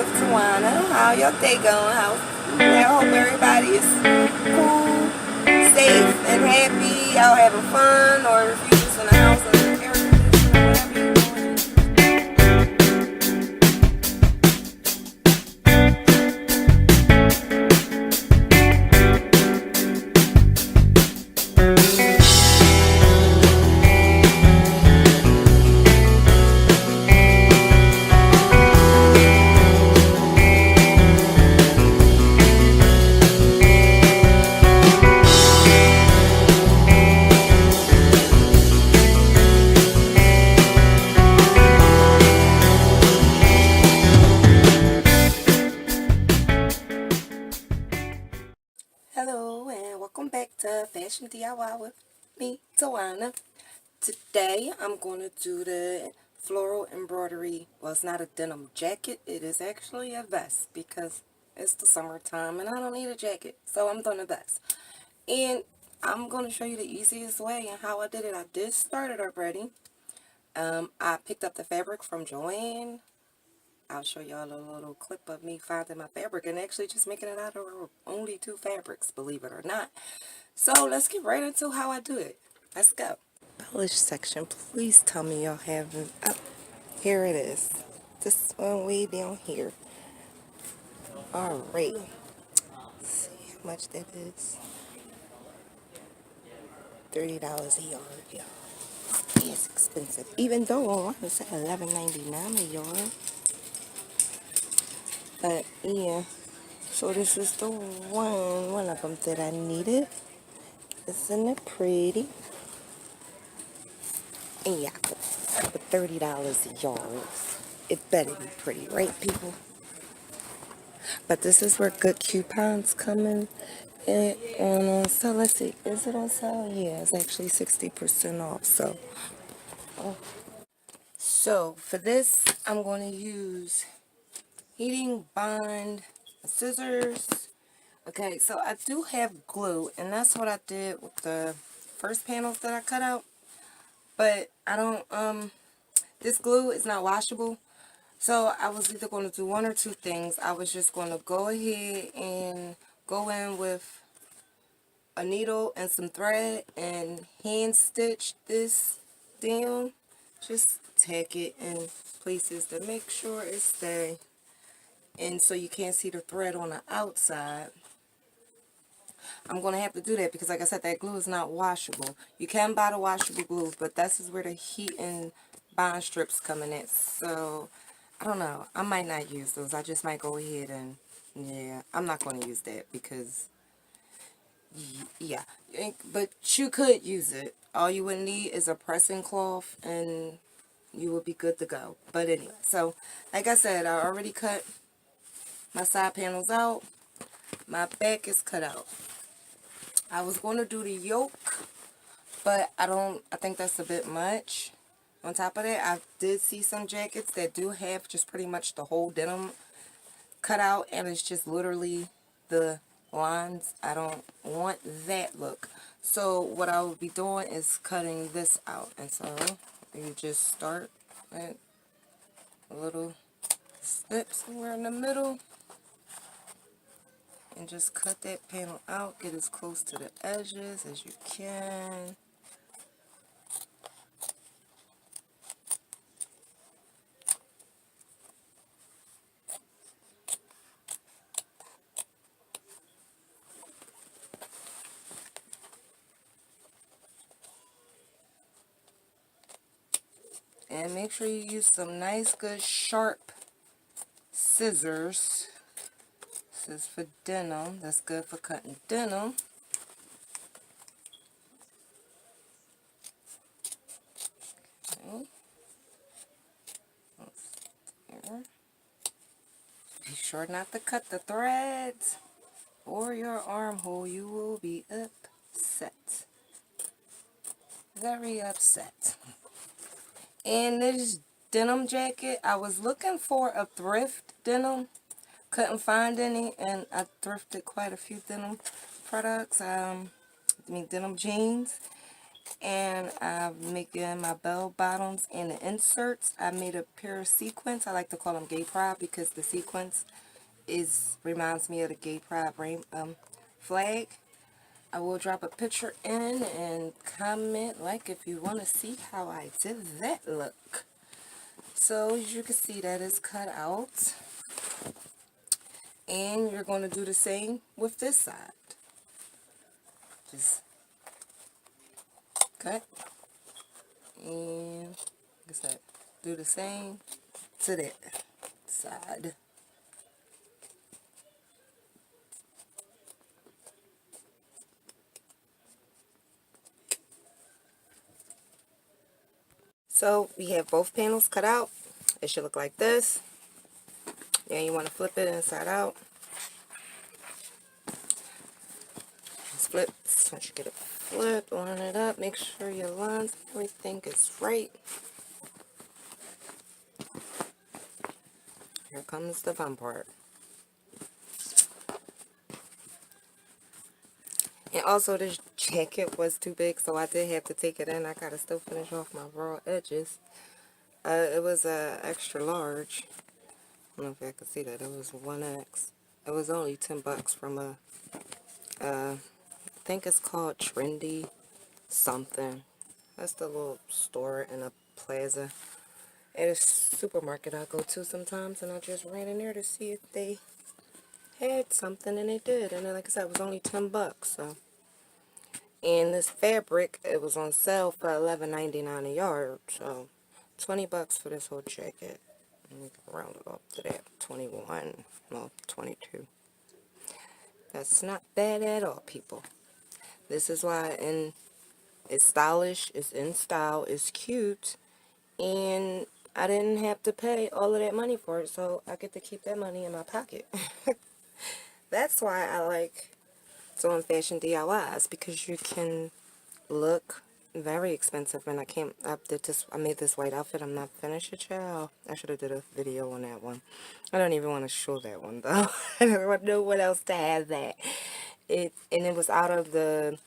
with Tawana. How your day going? I hope everybody is cool, safe, and happy. Y'all having fun, or if you're just in the house or whatever you're doing. Hello and welcome back to Fashion DIY with me, Tawana. Today I'm going to do the floral embroidery. Well, it's not a denim jacket. It is actually a vest because it's the summertime and I don't need a jacket. So I'm doing a vest. And I'm going to show you the easiest way and how I did it. I did start it already. I picked up the fabric from Joann. I'll show y'all a little clip of me finding my fabric and actually just making it out of only 2 fabrics, believe it or not. So let's get right into how I do it. Let's go. Polish section, please tell me y'all haven't. Oh, here it is. This one way down here. Alright. Let's see how much that is. $30 a yard, y'all. It's expensive. Even though online it's at $11.99 a yard. But yeah. So this is the one of them that I needed. Isn't it pretty? And yeah, for $30 a yard. It better be pretty, right, people? But this is where good coupons come in. And so let's see, is it on sale? Yeah, it's actually 60% off. So for this, I'm going to use heating bond scissors. Okay, so I do have glue, and that's what I did with the first panels that I cut out. But I don't, this glue is not washable. So I was either going to do one or two things. I was just going to go ahead and go in with a needle and some thread and hand stitch this down. Just tack it in places to make sure it stays. And so you can't see the thread on the outside. I'm going to have to do that because, like I said, that glue is not washable. You can buy the washable glue, but this is where the heat and bond strips come in at. So, I don't know. I might not use those. I just might go ahead and, yeah, I'm not going to use that because, yeah. But you could use it. All you would need is a pressing cloth and you would be good to go. But anyway, so, like I said, I already cut my side panels out. My back is cut out. I was going to do the yoke, but I think that's a bit much. On top of that, I did see some jackets that do have just pretty much the whole denim cut out, and it's just literally the lines. I don't want that look. So what I will be doing is cutting this out. And so you just start at a little snip somewhere in the middle. And just cut that panel out. Get as close to the edges as you can. And make sure you use some nice, good, sharp scissors. This is for denim. That's good for cutting denim. Okay. There. Be sure not to cut the threads or your armhole. You will be upset. Very upset. And this denim jacket, I was looking for a thrift denim. Couldn't find any, and I thrifted quite a few denim products. Denim jeans. And I'm making my bell bottoms and the inserts. I made a pair of sequins. I like to call them gay pride because the sequins reminds me of the gay pride flag. I will drop a picture in and comment like if you want to see how I did that look. So as you can see, that is cut out. And you're going to do the same with this side. Just cut and like I said, do the same to that side. So we have both panels cut out. It should look like this. Then you want to flip it inside out. Just flip. Once you get it flipped, line it up. Make sure your lines, everything is right. Here comes the fun part. And also this jacket was too big, so I did have to take it in. I gotta still finish off my raw edges. It was a extra large. I don't know if I can see that. It was 1X. It was only 10 bucks from I think it's called Trendy something. That's the little store in a plaza at a supermarket I go to sometimes, and I just ran in there to see if they had something, and they did. And then, like I said, it was only 10 bucks. So, and this fabric, it was on sale for $11.99 a yard. So, 20 bucks for this whole jacket. And we can round it up to that 21, well, 22. That's not bad at all, people. This is why, and it's stylish, it's in style, it's cute, and I didn't have to pay all of that money for it, so I get to keep that money in my pocket. That's why I like doing fashion DIYs, because you can look very expensive. And I made this white outfit. I'm not finished yet, y'all. I should have did a video on that one. I don't even want to show that one though. I don't know what else to have that. And it was out of the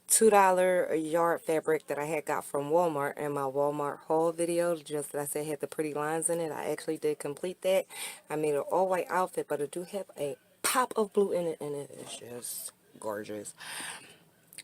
$2 a yard fabric that I had got from Walmart in my Walmart haul video. Just that I said had the pretty lines in it. I actually did complete that. I made an all white outfit, but it do have a pop of blue in it, and it is just gorgeous.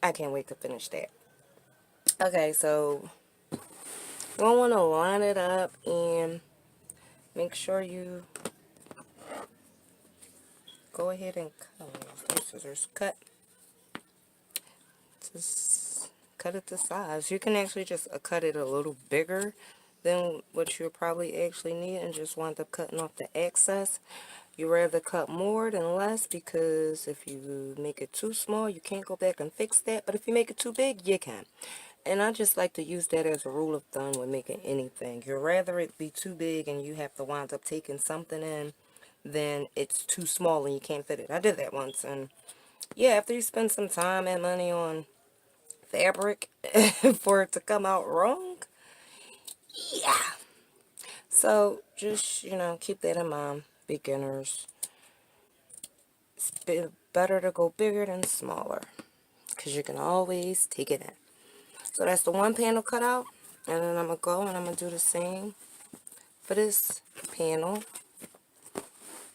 I can't wait to finish that. Okay, so you want to line it up and make sure you go ahead and cut. Those scissors cut. Just cut it to size. You can actually just cut it a little bigger than what you probably actually need and just wind up cutting off the excess. You rather cut more than less, because if you make it too small, you can't go back and fix that. But if you make it too big, you can. And I just like to use that as a rule of thumb when making anything. You'd rather it be too big and you have to wind up taking something in than it's too small and you can't fit it. I did that once, and yeah, after you spend some time and money on fabric for it to come out wrong, yeah. So just, keep that in mind, beginners. It's better to go bigger than smaller, because you can always take it in. So that's the one panel cut out, and then I'm going to go and I'm going to do the same for this panel.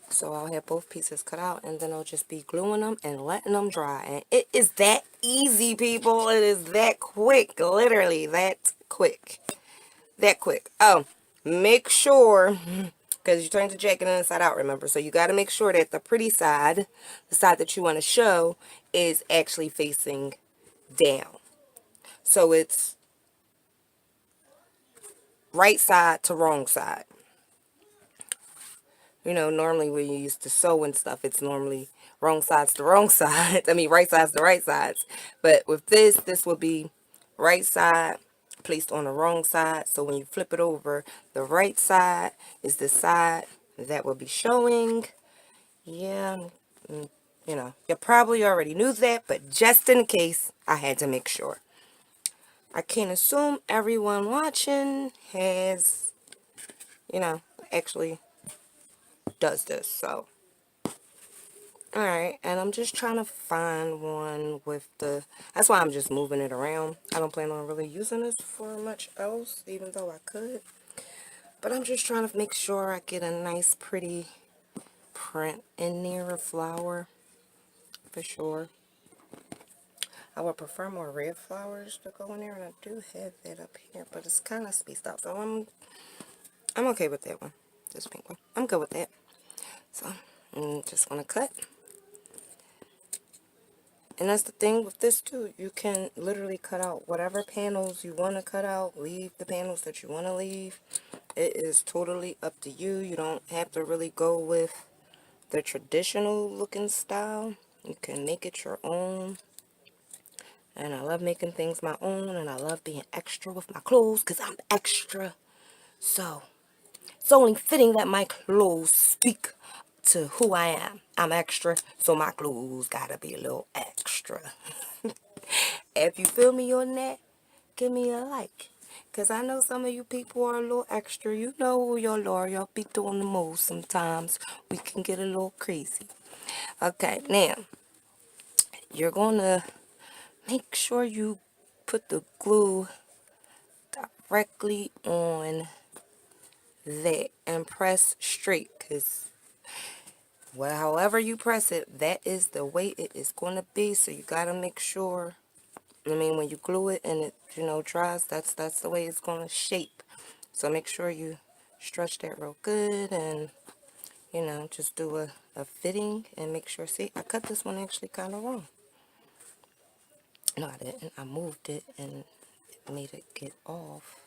So I'll have both pieces cut out, and then I'll just be gluing them and letting them dry. And it is that easy, people. It is that quick. Literally that quick. That quick. Oh, make sure, because you turn the jacket inside out, remember. So you got to make sure that the pretty side, the side that you want to show, is actually facing down. So it's right side to wrong side. Normally when you used to sew and stuff, it's normally wrong sides to wrong sides. I mean, right sides to right sides. But with this will be right side placed on the wrong side. So when you flip it over, the right side is the side that will be showing. Yeah, you probably already knew that, but just in case, I had to make sure. I can't assume everyone watching has, actually does this. So Alright, and I'm just trying to find one with the, that's why I'm just moving it around. I don't plan on really using this for much else, even though I could. But I'm just trying to make sure I get a nice pretty print in there, a flower, for sure. I would prefer more red flowers to go in there, and I do have that up here, but it's kind of spaced out, so I'm okay with that one, this pink one. I'm good with that. So I'm just gonna cut. And that's the thing with this too. You can literally cut out whatever panels you want to cut out. Leave the panels that you want to leave. It is totally up to you. You don't have to really go with the traditional looking style. You can make it your own. And I love making things my own. And I love being extra with my clothes because I'm extra. So it's only fitting that my clothes speak to who I am. I'm extra, so my clothes gotta be a little extra. If you feel me on that, give me a like. Because I know some of you people are a little extra. You know who y'all are. Y'all be doing the most sometimes. We can get a little crazy. Okay, now, you're going to make sure you put the glue directly on that and press straight. Because, well, however you press it, that is the way it is going to be. So you got to make sure, I mean, when you glue it and it, dries, that's the way it's going to shape. So make sure you stretch that real good and, just do a fitting and make sure. See, I cut this one actually kind of wrong. No, I didn't. I moved it and it made it get off.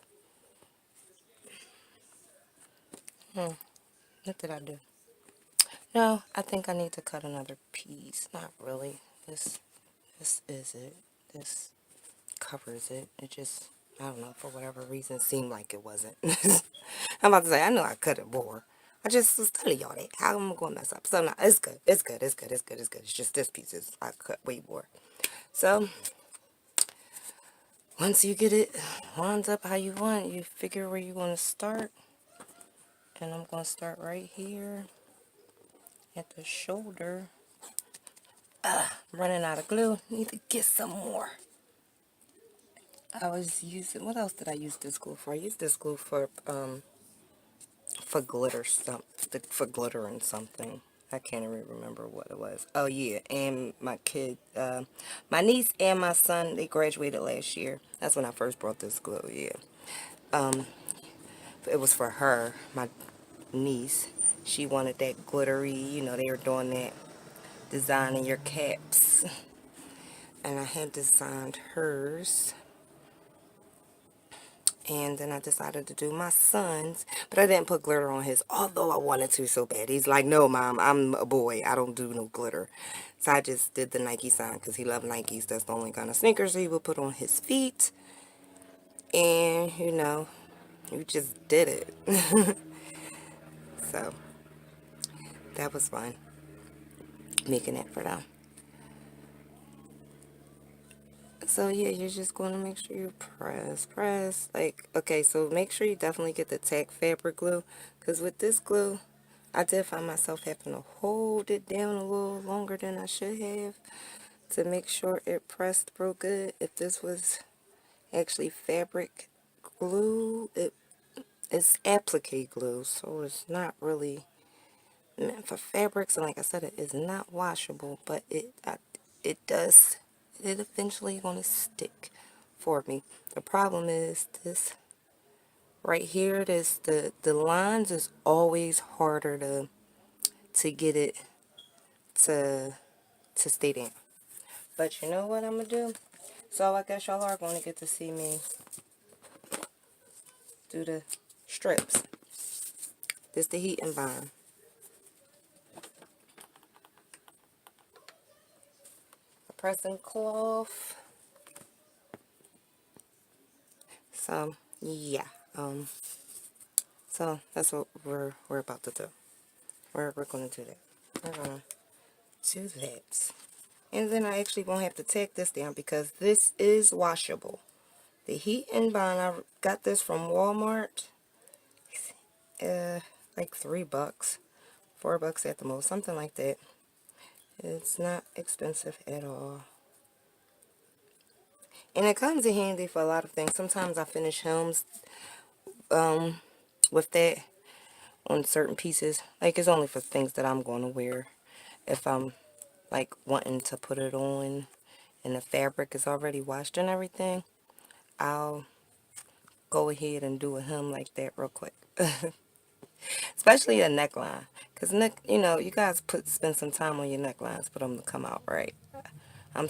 What did I do? No, I think I need to cut another piece. Not really. This is it. This covers it. It just, I don't know, for whatever reason, seemed like it wasn't. I'm about to say, I know I cut it more. I just was telling y'all that. How am I going to mess up? So, no, it's good. It's good. It's good. It's good. It's good. It's just this piece is, I cut way more. So, once you get it lined up how you want, you figure where you want to start. And I'm going to start right here at the shoulder. I'm running out of glue. Need to get some more. I was using, what else did I use this glue for? I used this glue for glitter, for glittering something. I can't even remember what it was. Oh yeah, and my kid, my niece and my son, they graduated last year. That's when I first brought this glue. Yeah, it was for her, my niece. She wanted that glittery. They were doing that designing your caps, and I had designed hers. And then I decided to do my son's, but I didn't put glitter on his, although I wanted to so bad. He's like, no, Mom, I'm a boy. I don't do no glitter. So I just did the Nike sign because he loved Nikes. That's the only kind of sneakers he would put on his feet. And, we just did it. So that was fun, making it for them. So yeah, you're just going to make sure you press. Like, okay, so make sure you definitely get the tack fabric glue. Because with this glue, I did find myself having to hold it down a little longer than I should have to make sure it pressed real good. If this was actually fabric glue, it's applique glue, so it's not really meant for fabrics. And like I said, it is not washable, but it does, it eventually going to stick for me. The problem is this right here, the lines is always harder to get it to stay down. But you know what I'm gonna do? So I guess y'all are going to get to see me do the strips. This the heat and bind. A pressing cloth. So yeah. So that's what we're about to do. We're gonna do that. We're gonna do that. And then I actually won't have to take this down because this is washable. The heat and bind, I got this from Walmart. Like $3, $4 at the most, something like that. It's not expensive at all. And it comes in handy for a lot of things. Sometimes I finish hems with that on certain pieces. Like, it's only for things that I'm going to wear. If I'm, like, wanting to put it on and the fabric is already washed and everything, I'll go ahead and do a hem like that real quick. Especially a neckline. Because, you know, you guys spend some time on your necklines for them to come out right. I'm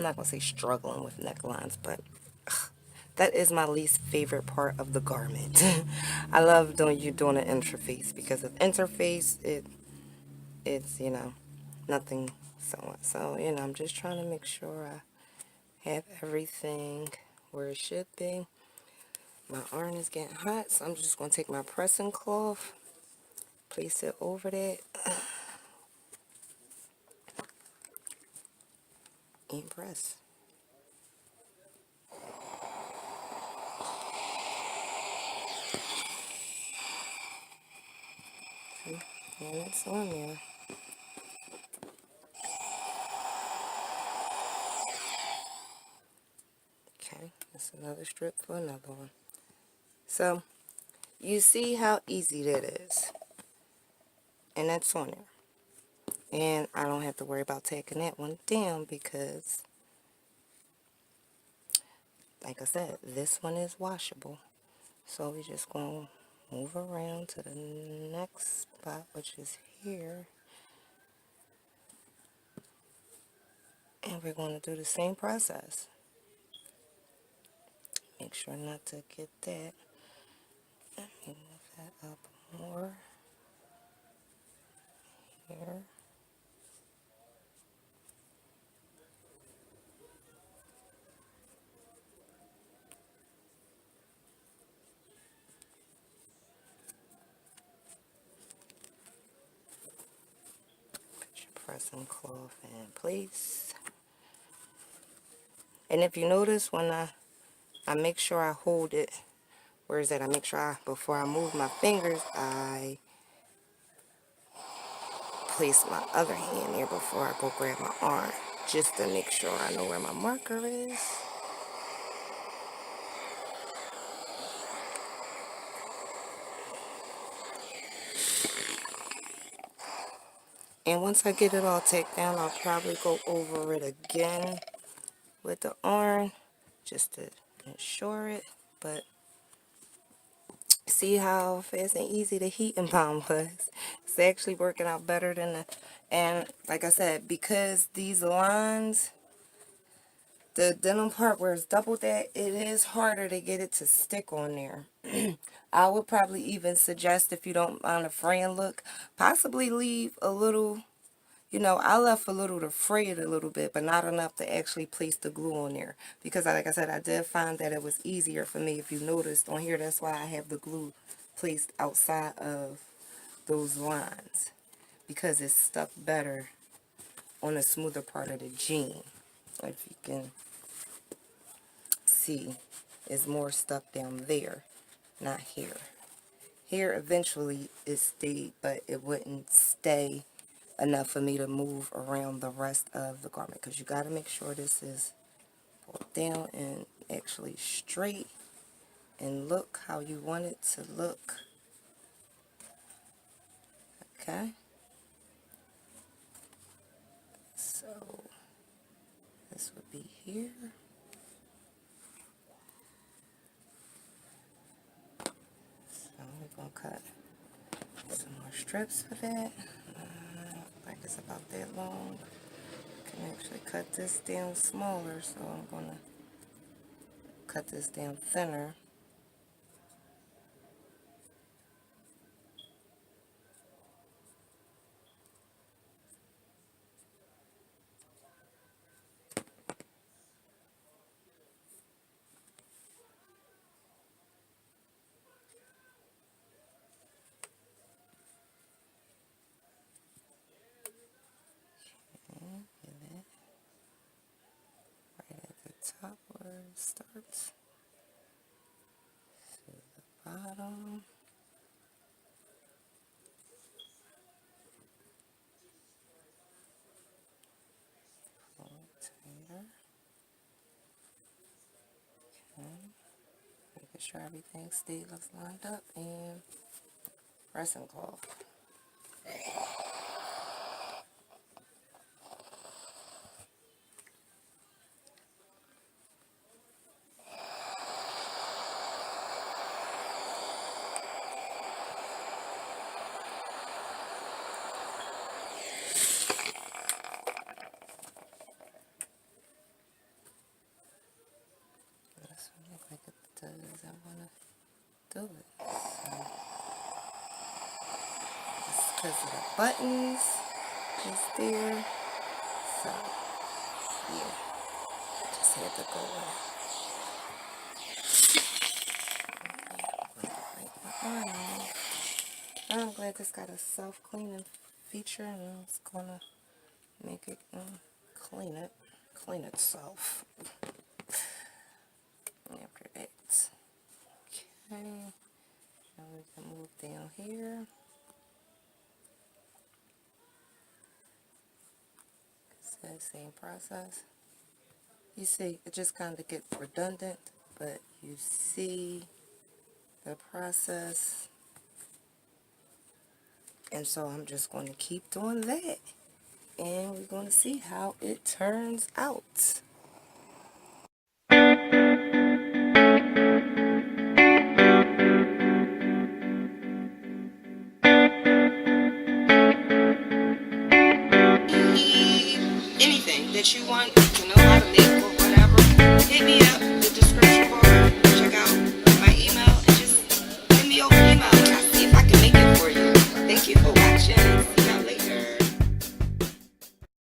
not going to say struggling with necklines, but that is my least favorite part of the garment. I love doing an interface, because of interface, it's, you know, nothing so, you know, I'm just trying to make sure I have everything where it should be. My iron is getting hot, so I'm just going to take my pressing cloth, place it over that, and press. See? And it's on there. Okay, that's another strip for another one. So, you see how easy that is. And that's on there. And I don't have to worry about taking that one down, because, like I said, this one is washable. So we're just going to move around to the next spot, which is here. And we're going to do the same process. Make sure not to get that. Let me move that up more. Here. Put your pressing cloth in place. And if you notice, when I make sure I hold it, where is that? I make sure before I move my fingers, I place my other hand there before I go grab my arm, just to make sure I know where my marker is. And once I get it all tacked down, I'll probably go over it again with the arm, just to ensure it. But see how fast and easy the heat and bomb was? It's actually working out better than and like I said, because these lines, the denim part where it's double that, it is harder to get it to stick on there. I would probably even suggest, if you don't mind a fraying look, possibly leave a little, you know, I left a little to fray it a little bit, but not enough to actually place the glue on there. Because like I said, I did find that it was easier for me. If you noticed on here, that's why I have the glue placed outside of those lines, because it's stuck better on the smoother part of the jean. If you can see, is more stuck down there, not here. Here eventually it stayed, but it wouldn't stay enough for me to move around the rest of the garment, because you got to make sure this is pulled down and actually straight and look how you want it to look. Okay, so this would be here. So we're going to cut some more strips for that. Like it's about that long. I can actually cut this down smaller, so I'm going to cut this down thinner. And get it right at the top where it starts to the bottom. Make sure everything stays lined up, and pressing cloth. This one look like it does. I want to do it. So, because of the buttons is there. So, yeah. Just had to go I'm glad this got a self-cleaning feature, and it's gonna make it clean itself. After that, okay, now we can move down here. It's the same process. You see, it just kind of gets redundant, but you see the process. And so I'm just going to keep doing that. And we're going to see how it turns out. Anything that you want to know how to make or whatever, hit me up in the description box.